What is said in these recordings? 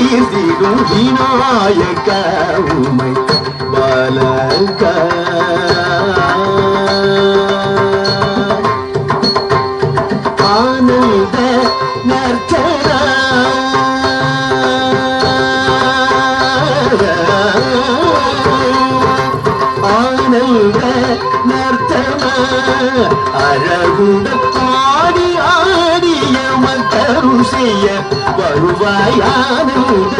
தீர்த்திடும் விநாயக உமை பாலக ஆனந்த நர்த்தனா ஆனந்த நர்த்தனா அழகுட ஆடி ஆடிய மக்கள் செய்ய வருவாயானந்த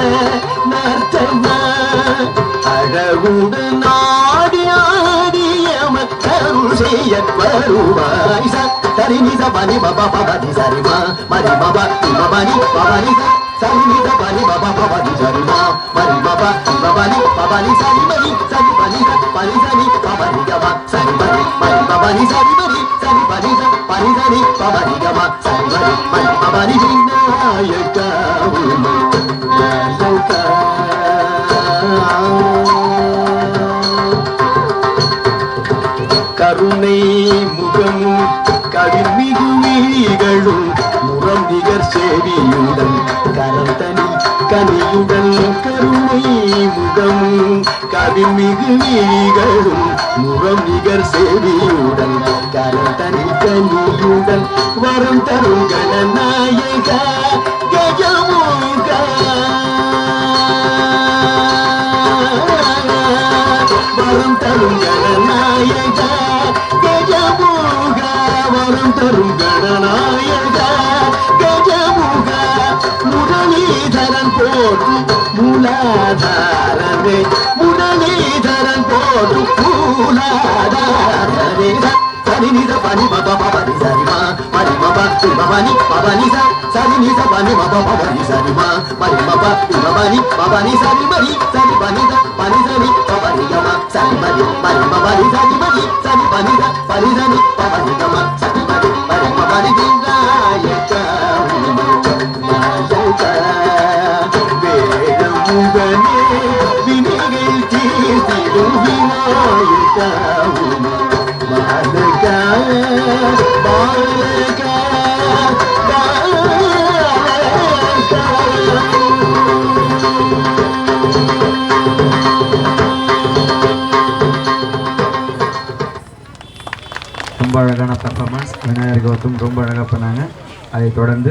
நர்த்தனா அழகுட நாடி ஆடிய மக்கள் செய்ய வருவாய் சரி நித பனி பாபா பாபா தி சரி மா மரி பாபா பாபானி பாபானி சரி நித பனி பாபா பாபா தி சரி மா மரி பாபா பாபானி சரி மரி சரி பனி பனி சரி பாபானி கமா சரி மரி மரி பாபானி சரி மரி சரி பனி பனி சரி பாபானி கமா சரி மரி மரி பாபானி விநாயக கருணை முகமும் கவிர்மிகு விழிகளும் முறம் நிகர் சேவியுடன் கரந்தனி கனியுடன் கருணை முகமும் கவிர்மிகு விழிகளும் முறம் நிகர் சேவியுடன் கரந்தனி கனியுடன் வரம் தரும் கணநாயக கஜமுக வரம் தரும் கணநாயக கஜமுக வரம் தரும் கணநாயக கஜமுக முரளிதரன் போற்று மூலாதாரனே முரளிதரன் போற்று மூலாதாரனே சரி நித பனி பாபா பாபி சரி மா மரி பாபா பாபானி பாபானி சரி நித பனி பாபா பாபி சரி மா மரி பாபா பாபானி சரி மரி சரி பனி சரி பாபானி கமா சரி மரி மரி பாபானி சரி மரி சரி பனி சரி பாபானி கமா சரி மரி மரி பாபானி விநாயக வேதமுகனே வினைகள் தீர்த்திடும் விநாயக பாலக பாலக ரொம்ப அழகான பர்ஃபார்மன்ஸ். விநாயகர் கௌதம் ரொம்ப அழகாக பண்ணாங்க. அதை தொடர்ந்து